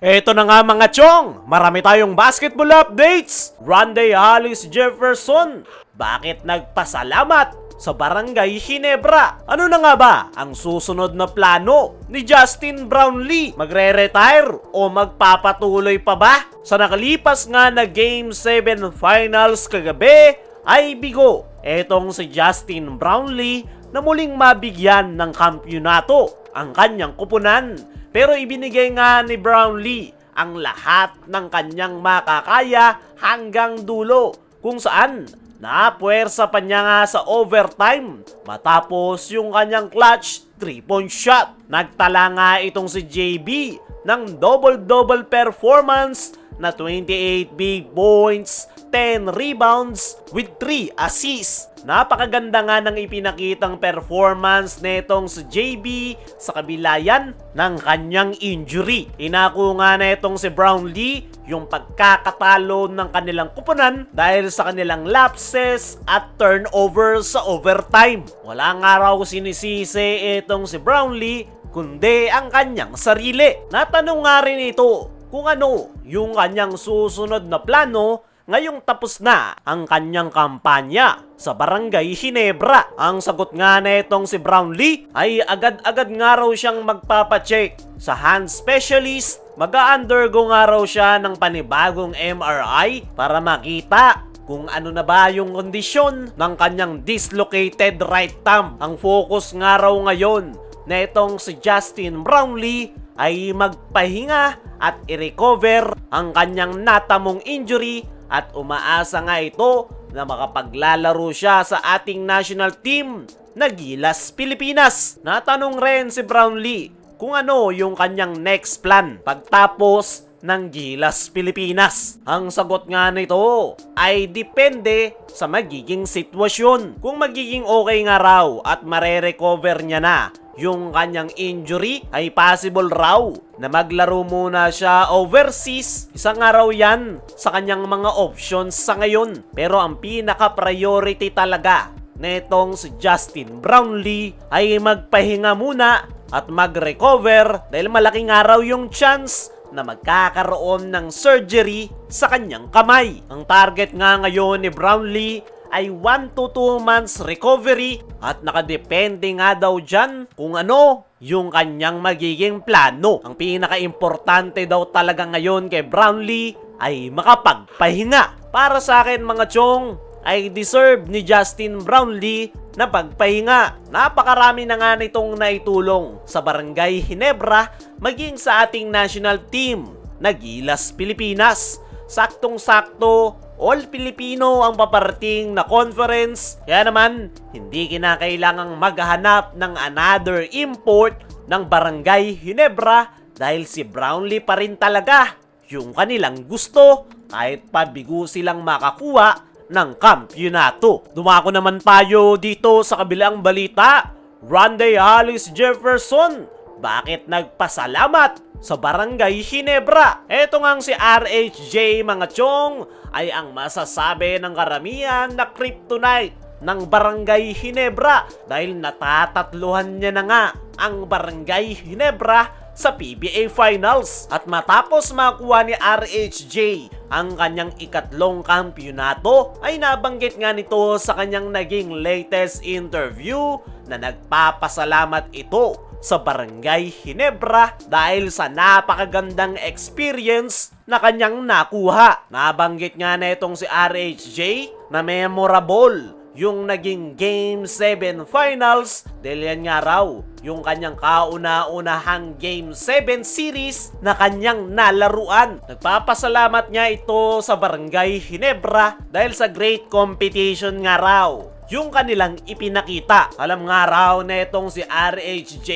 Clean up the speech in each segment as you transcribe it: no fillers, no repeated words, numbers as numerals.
Eto na nga mga chong, marami tayong basketball updates. Rondae Hollis Jefferson, bakit nagpasalamat sa Barangay Ginebra? Ano na nga ba ang susunod na plano ni Justin Brownlee? Magre-retire o magpapatuloy pa ba? Sa nakalipas nga na Game 7 Finals kagabi ay bigo etong si Justin Brownlee na muling mabigyan ng kampyonato ang kanyang kupunan. Pero ibinigay nga ni Brownlee ang lahat ng kanyang makakaya hanggang dulo, kung saan napuwersa pa niya nga sa overtime matapos yung kanyang clutch 3-point shot. Nagtala nga itong si JB ng double-double performance na 28 big points, 10 rebounds with 3 assists. Napakaganda nga ng ipinakitang performance netong si JB sa kabila yan ng kanyang injury. Inako nga netong si Brownlee yung pagkakatalo ng kanilang kupunan dahil sa kanilang lapses at turnovers sa overtime. Wala nga raw sinisisi itong si Brownlee kundi ang kanyang sarili. Natanong nga rin ito kung ano yung kanyang susunod na plano ngayong tapos na ang kanyang kampanya sa Barangay Ginebra. Ang sagot nga na itong si Brownlee ay agad-agad nga raw siyang magpapacheck sa hand specialist. Mag-undergo nga raw siya ng panibagong MRI para makita kung ano na ba yung kondisyon ng kanyang dislocated right thumb. Ang focus nga raw ngayon na itong si Justin Brownlee ay magpahinga at i-recover ang kanyang natamong injury at umaasa nga ito na makapaglalaro siya sa ating national team na Gilas Pilipinas. Natanong rin si Brownlee kung ano yung kanyang next plan pagtapos ng Gilas Pilipinas. Ang sagot nga nito ay depende sa magiging sitwasyon. Kung magiging okay nga raw at mare-recover niya na yung kanyang injury, ay possible raw na maglaro muna siya overseas. Isang araw yan sa kanyang mga options sa ngayon. Pero ang pinaka-priority talaga netong si Justin Brownlee ay magpahinga muna at mag-recover dahil malaking araw yung chance na magkakaroon ng surgery sa kanyang kamay. Ang target nga ngayon ni Brownlee ay 1 to 2 months recovery at nakadepende nga daw dyan kung ano yung kanyang magiging plano. Ang pinaka-importante daw talaga ngayon kay Brownlee ay makapagpahinga. Para sa akin mga chong, ay deserve ni Justin Brownlee na pagpahinga. Napakarami na nga nitong naitulong sa Barangay Ginebra maging sa ating national team na Gilas Pilipinas. Saktong-sakto, all Filipino ang paparating na conference. Kaya naman, hindi kinakailangang maghanap ng another import ng Barangay Ginebra dahil si Brownlee pa rin talaga yung kanilang gusto kahit pabigo silang makakuha ng kampyonato. Dumako naman tayo dito sa kabilang balita. Rondae Hollis Jefferson, bakit nagpasalamat sa Barangay Ginebra? Eto ngang si RHJ mga chong ay ang masasabi ng karamihan na kryptonite ng Barangay Ginebra dahil natatatluhan niya na nga ang Barangay Ginebra sa PBA Finals. At matapos makuha ni RHJ ang kanyang ikatlong kampyonato ay nabanggit nga nito sa kanyang naging latest interview na nagpapasalamat ito sa Barangay Ginebra dahil sa napakagandang experience na kanyang nakuha. Nabanggit nga na itong si RHJ na memorable yung naging Game 7 Finals dahil yan nga raw yung kanyang kauna-unahang Game 7 series na kanyang nalaruan. Nagpapasalamat niya ito sa Barangay Ginebra dahil sa great competition nga raw yung kanilang ipinakita. Alam nga raw na itong si RHJ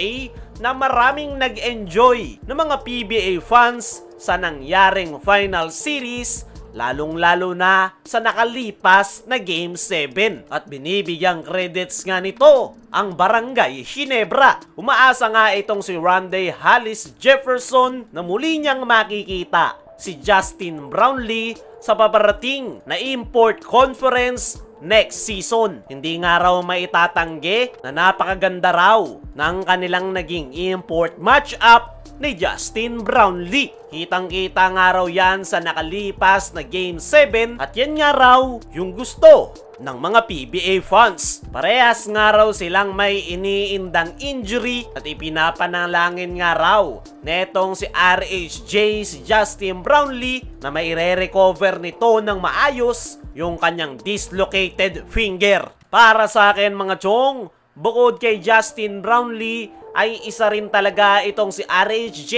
na maraming nag-enjoy ng mga PBA fans sa nangyaring final series, lalong-lalo na sa nakalipas na Game 7. At binibigyang credits nga nito ang Barangay Ginebra. Umaasa nga itong si Rondae Hollis Jefferson na muli niyang makikita si Justin Brownlee sa paparating na import conference next season. Hindi nga raw maitatanggi na napakaganda raw ng kanilang naging import matchup ni Justin Brownlee. Kitang-kita nga raw yan sa nakalipas na Game 7 at yan nga raw yung gusto ng mga PBA fans. Parehas nga raw silang may iniindang injury at ipinapanalangin nga raw netong si RHJ, si Justin Brownlee, na may re-recover nito ng maayos yung kanyang dislocated finger. Para sa akin mga chong, bukod kay Justin Brownlee, ay isa rin talaga itong si RHJ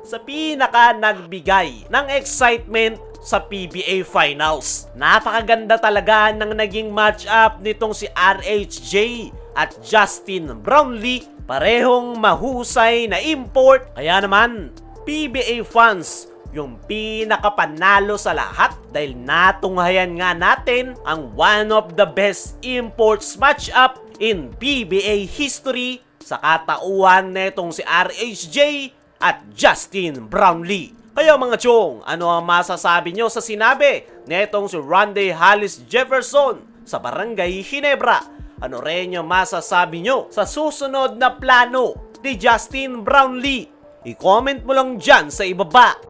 sa pinaka nagbigay ng excitement sa PBA Finals. Napakaganda talaga ng naging matchup nitong si RHJ at Justin Brownlee. Parehong mahusay na import. Kaya naman, PBA fans yung pinakapanalo sa lahat dahil natunghayan nga natin ang one of the best imports matchup in PBA history sa katauhan netong si RHJ at Justin Brownlee. Kaya mga chong, ano ang masasabi nyo sa sinabi netong si Rondae Hollis Jefferson sa Barangay Ginebra? Ano rin yung masasabi nyo sa susunod na plano ni Justin Brownlee? I-comment mo lang dyan sa ibaba.